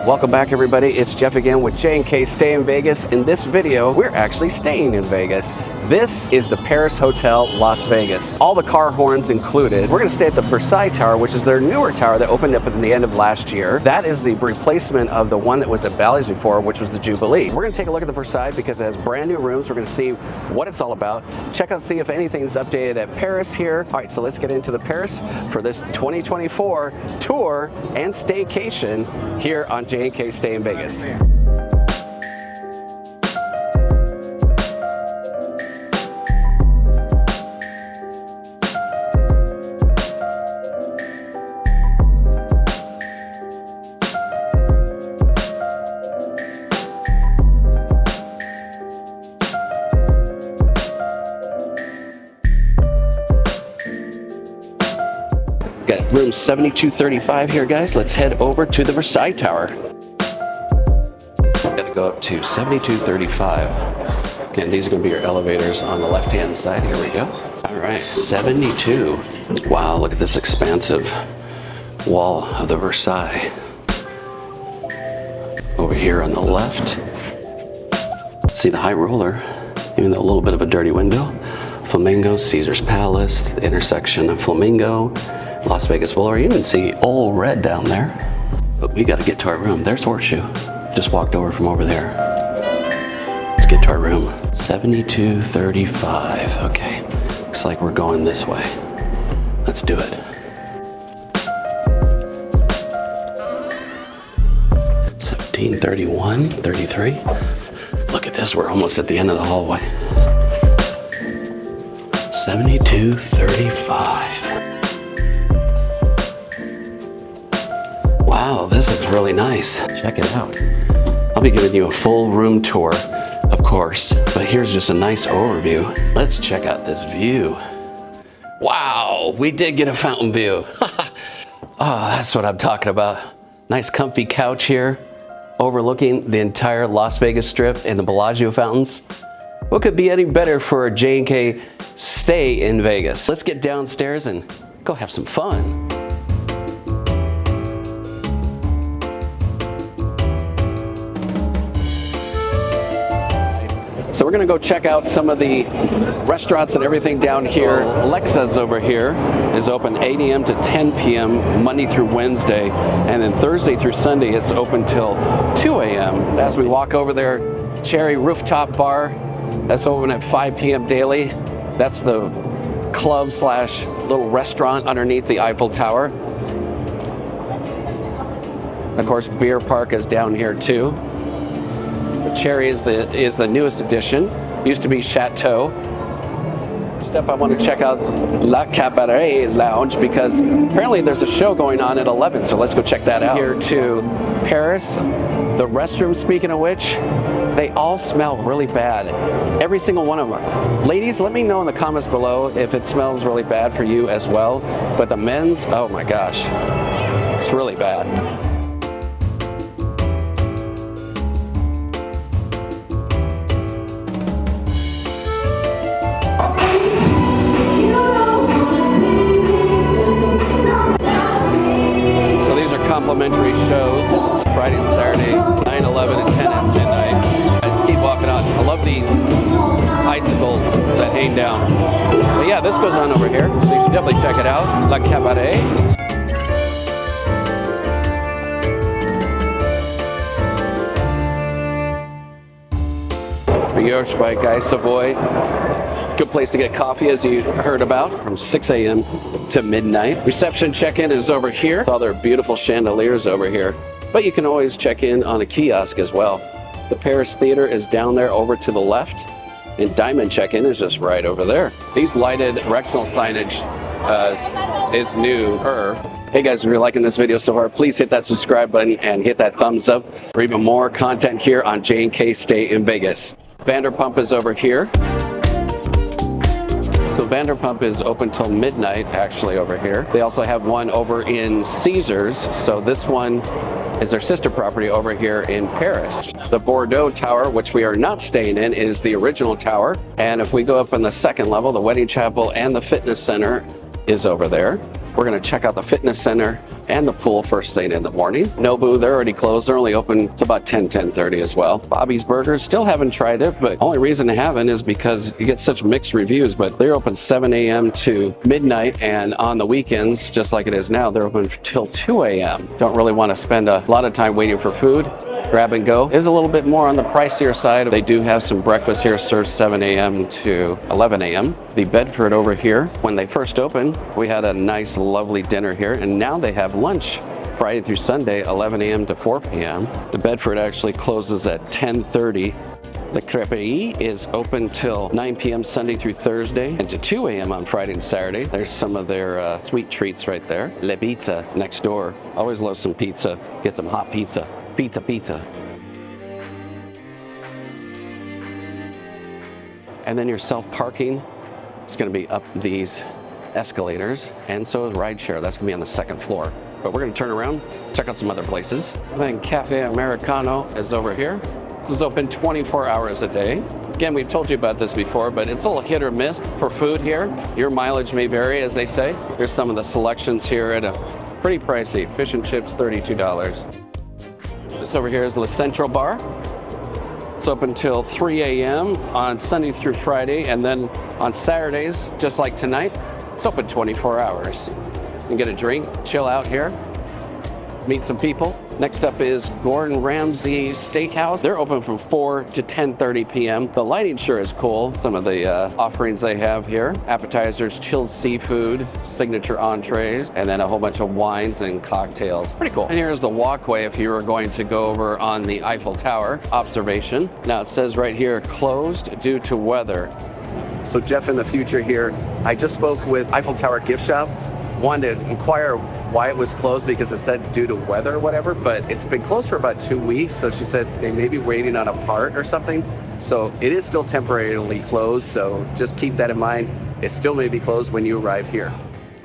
Welcome back, everybody. It's Jeff again with J&K Stay in Vegas. In this video, we're actually staying in Vegas. This is the Paris Hotel, Las Vegas. All the car horns included. We're going to stay at the Versailles Tower, which is their newer tower that opened up at the end of last year. That is the replacement of the one that was at Bally's before, which was the Jubilee. We're going to take a look at the Versailles because it has brand new rooms. We're going to see what it's all about. Check out, see if anything's updated at Paris here. All right, so let's get into the Paris for this 2024 tour and staycation here on J&K Stay in Vegas. Got room 7235 here, guys. Let's head over to the Versailles Tower. Gotta go up to 7235. Again, these are gonna be your elevators on the left-hand side. Here we go. All right, 72. Wow, look at this expansive wall of the Versailles. Over here on the left, let's see the high roller, even though a little bit of a dirty window. Flamingo, Caesar's Palace, the intersection of Flamingo, Las Vegas Boulevard. You can see Old Red down there. But we gotta get to our room. There's Horseshoe. Just walked over from over there. Let's get to our room. 7235. Okay. Looks like we're going this way. Let's do it. 1731, 33. Look at this. We're almost at the end of the hallway. 7235. Wow, this is really nice. Check it out. I'll be giving you a full room tour, of course, but here's just a nice overview. Let's check out this view. Wow, we did get a fountain view. Oh, that's what I'm talking about. Nice comfy couch here, overlooking the entire Las Vegas Strip and the Bellagio fountains. What could be any better for a J&K stay in Vegas? Let's get downstairs and go have some fun. So we're gonna go check out some of the restaurants and everything down here. Alexa's over here is open 8 a.m. to 10 p.m. Monday through Wednesday, and then Thursday through Sunday it's open till 2 a.m. As we walk over there, Cherry Rooftop Bar, that's open at 5 p.m. daily. That's the club slash little restaurant underneath the Eiffel Tower. Of course, Beer Park is down here too. Cherry is the newest addition. Used to be Chateau. First up, I want to check out La Cabaret Lounge because apparently there's a show going on at 11, so let's go check that out. Here to Paris. The restrooms, speaking of which, they all smell really bad. Every single one of them. Ladies, let me know in the comments below if it smells really bad for you as well. But the men's, oh my gosh, it's really bad. Complimentary shows Friday and Saturday, 9, 11, and 10 at midnight. Just keep walking on. I love these icicles that hang down. But yeah, this goes on over here, so you should definitely check it out. La Cabaret. Brioche by Guy Savoy. Good place to get coffee, as you heard about, from 6 a.m. to midnight. Reception check-in is over here. All their beautiful chandeliers over here. But you can always check in on a kiosk as well. The Paris Theater is down there over to the left, and Diamond check-in is just right over there. These lighted directional signage is new. Hey guys, if you're liking this video so far, please hit that subscribe button and hit that thumbs up for even more content here on J&K Stay in Vegas. Vanderpump is over here. So Vanderpump is open till midnight, actually, over here. They also have one over in Caesars. So this one is their sister property over here in Paris. The Bordeaux Tower, which we are not staying in, is the original tower. And if we go up on the second level, the wedding chapel and the fitness center is over there. We're gonna check out the fitness center and the pool first thing in the morning. Nobu, they're already closed. They're only open to about 10:30 as well. Bobby's Burgers, still haven't tried it, but only reason I haven't is because you get such mixed reviews, but they're open 7 a.m. to midnight, and on the weekends, just like it is now, they're open till 2 a.m. Don't really want to spend a lot of time waiting for food. Grab and go is a little bit more on the pricier side. They do have some breakfast here served 7 a.m. to 11 a.m. The Bedford over here, when they first opened, we had a nice, lovely dinner here, and now they have lunch Friday through Sunday, 11 a.m. to 4 p.m. The Bedford actually closes at 10:30. The Creperie is open till 9 p.m. Sunday through Thursday and to 2 a.m. on Friday and Saturday. There's some of their sweet treats right there. Le Pizza next door. Always love some pizza. Get some hot pizza. Pizza. And then your self-parking is going to be up these escalators, and so is rideshare. That's going to be on the second floor. But we're going to turn around, check out some other places. I think Cafe Americano is over here. This is open 24 hours a day. Again, we've told you about this before, but it's a little hit or miss for food here. Your mileage may vary, as they say. Here's some of the selections here at a pretty pricey. Fish and chips, $32. This over here is La Central Bar. It's open till 3 a.m. on Sunday through Friday, and then on Saturdays, just like tonight, it's open 24 hours. You can get a drink, chill out here, meet some people. Next up is Gordon Ramsay's Steakhouse. They're open from 4 to 10:30 p.m. The lighting sure is cool. Some of the offerings they have here. Appetizers, chilled seafood, signature entrees, and then a whole bunch of wines and cocktails. Pretty cool. And here's the walkway if you were going to go over on the Eiffel Tower observation. Now it says right here, closed due to weather. So Jeff, in the future here, I just spoke with Eiffel Tower gift shop. Wanted to inquire why it was closed because it said due to weather or whatever, but it's been closed for about 2 weeks. So she said they may be waiting on a part or something. So it is still temporarily closed. So just keep that in mind. It still may be closed when you arrive here.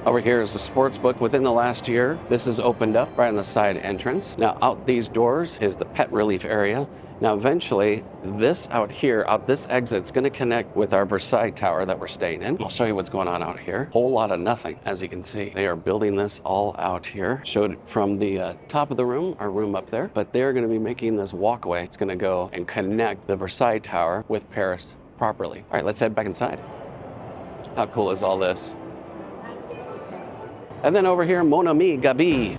Over here is the sports book. Within the last year, this has opened up right on the side entrance. Now out these doors is the pet relief area. Now eventually, this out here, out this exit's gonna connect with our Versailles Tower that we're staying in. I'll show you what's going on out here. Whole lot of nothing, as you can see. They are building this all out here. Showed it from the top of the room, our room up there, but they're gonna be making this walkway. It's gonna go and connect the Versailles Tower with Paris properly. All right, let's head back inside. How cool is all this? And then over here, Mon Ami Gabi.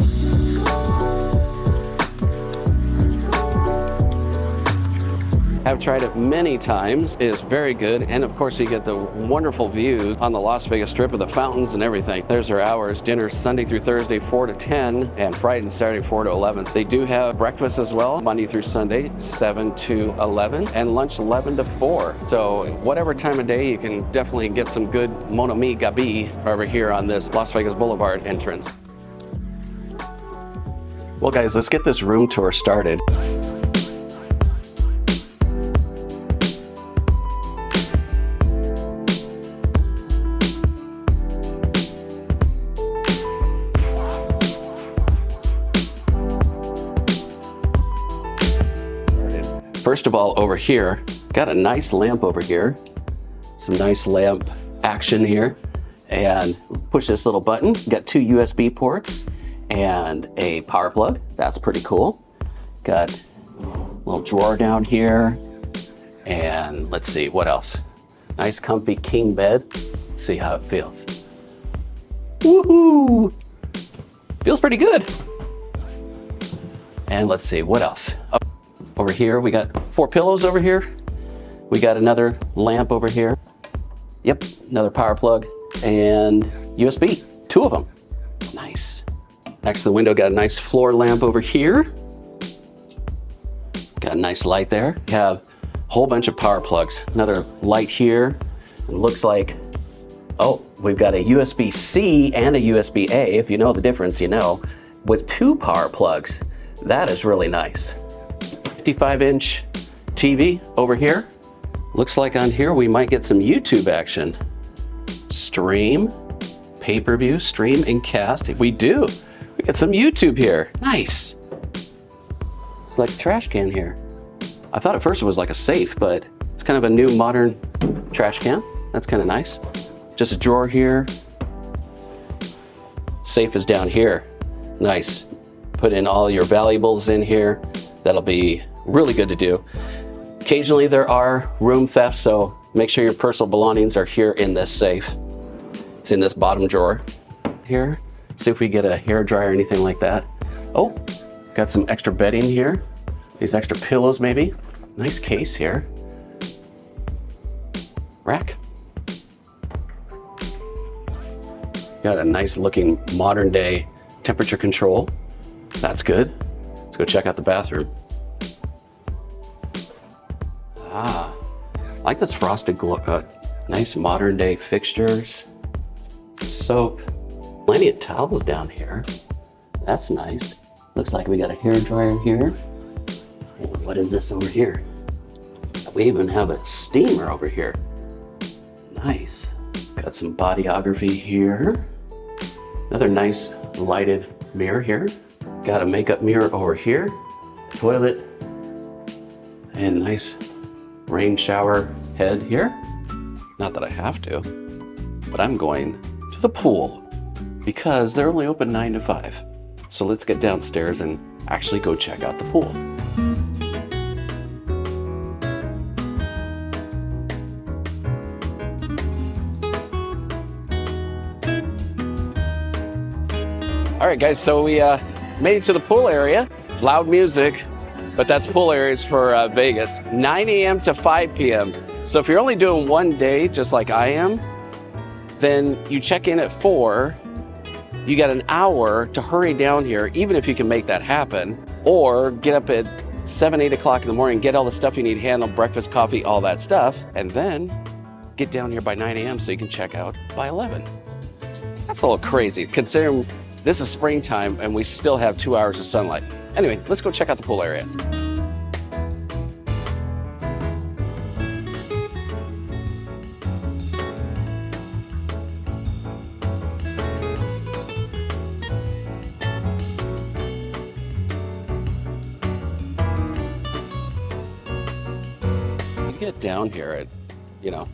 I've tried it many times. It is very good, and of course you get the wonderful views on the Las Vegas Strip with the fountains and everything. There's our hours. Dinner Sunday through Thursday 4 to 10, and Friday and Saturday 4 to 11. So they do have breakfast as well, Monday through Sunday 7 to 11, and lunch 11 to 4. So whatever time of day, you can definitely get some good Mon Ami Gabi over here on this Las Vegas Boulevard entrance. Well guys, let's get this room tour started. First of all, over here, got a nice lamp over here. Some nice lamp action here. And push this little button. Got 2 USB ports and a power plug. That's pretty cool. Got a little drawer down here. And let's see, what else? Nice comfy king bed. Let's see how it feels. Woohoo! Feels pretty good. And let's see, what else? Over here, we got 4 pillows over here. We got another lamp over here. Yep, another power plug and USB, 2 of them. Nice. Next to the window, got a nice floor lamp over here. Got a nice light there. We have a whole bunch of power plugs. Another light here. It looks like, oh, we've got a USB-C and a USB-A. If you know the difference, you know. With 2 power plugs. That is really nice. 55-inch TV over here. Looks like on here we might get some YouTube action. Stream, pay-per-view, stream, and cast. We do. We got some YouTube here. Nice. It's like a trash can here. I thought at first it was like a safe, but it's kind of a new modern trash can. That's kind of nice. Just a drawer here. Safe is down here. Nice. Put in all your valuables in here. That'll be really good to do. Occasionally there are room thefts, so make sure your personal belongings are here in this safe. It's in this bottom drawer here. See if we get a hair dryer or anything like that. Oh, got some extra bedding here. These extra pillows maybe. Nice case here. Rack. Got a nice looking modern day temperature control. That's good. Let's go check out the bathroom. Ah, I like this frosted glow. Nice modern day fixtures. Soap. Plenty of towels down here. That's nice. Looks like we got a hair dryer here. And what is this over here? We even have a steamer over here. Nice. Got some bodyography here. Another nice lighted mirror here. Got a makeup mirror over here. Toilet. And nice rain shower head here. Not that I have to, but I'm going to the pool because they're only open 9 to 5. So let's get downstairs and actually go check out the pool. All right, guys, so we made it to the pool area. Loud music, but that's pool areas for Vegas. 9 a.m. to 5 p.m. So if you're only doing one day, just like I am, then you check in at 4. You got an hour to hurry down here, even if you can make that happen, or get up at 7, 8 o'clock in the morning, get all the stuff you need handled, breakfast, coffee, all that stuff, and then get down here by 9 a.m. so you can check out by 11. That's a little crazy, considering this is springtime and we still have 2 hours of sunlight. Anyway, let's go check out the pool area. You get down here at,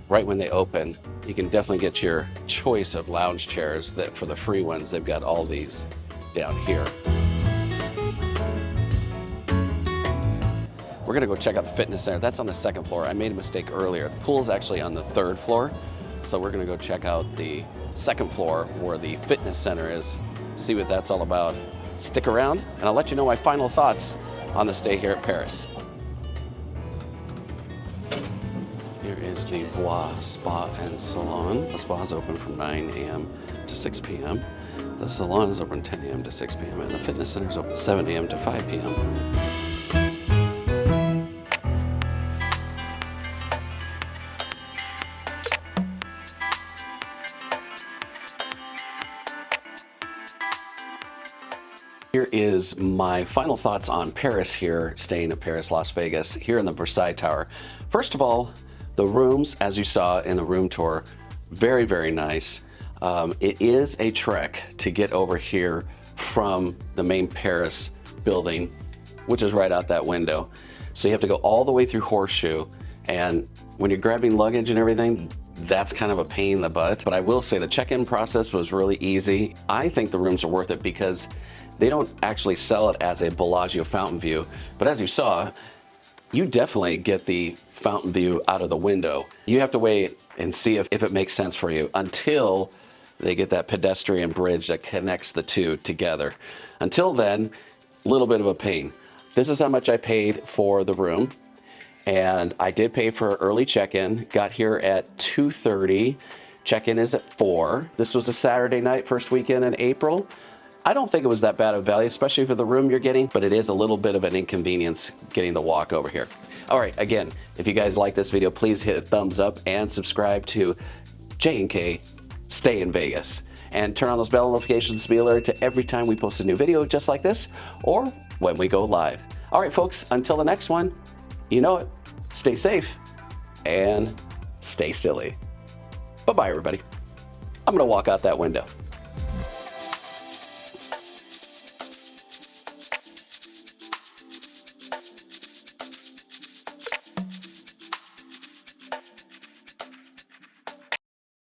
right when they open, you can definitely get your choice of lounge chairs. That for the free ones, they've got all these down here. We're gonna go check out the fitness center. That's on the 2nd floor. I made a mistake earlier. The pool's actually on the 3rd floor. So we're gonna go check out the 2nd floor where the fitness center is, see what that's all about. Stick around and I'll let you know my final thoughts on the stay here at Paris. Here is the Voix Spa and Salon. The spa is open from 9 a.m. to 6 p.m. The salon is open 10 a.m. to 6 p.m. and the fitness center is open 7 a.m. to 5 p.m. Here is my final thoughts on Paris here, staying at Paris, Las Vegas, here in the Versailles Tower. First of all, the rooms, as you saw in the room tour, very, very nice. It is a trek to get over here from the main Paris building, which is right out that window. So you have to go all the way through Horseshoe, and when you're grabbing luggage and everything, that's kind of a pain in the butt. But I will say the check-in process was really easy. I think the rooms are worth it because they don't actually sell it as a Bellagio fountain view, but as you saw, you definitely get the fountain view out of the window. You have to wait and see if it makes sense for you until they get that pedestrian bridge that connects the two together. Until then, a little bit of a pain. This is how much I paid for the room, and I did pay for early check-in. Got here at 2:30. Check-in is at 4. This was a Saturday night, first weekend in April. I don't think it was that bad of value, especially for the room you're getting, but it is a little bit of an inconvenience getting the walk over here. All right, again, if you guys like this video, please hit a thumbs up and subscribe to J&K Stay in Vegas. And turn on those bell notifications to be alerted to every time we post a new video just like this, or when we go live. All right, folks, until the next one, you know it, stay safe and stay silly. Bye-bye, everybody. I'm gonna walk out that window.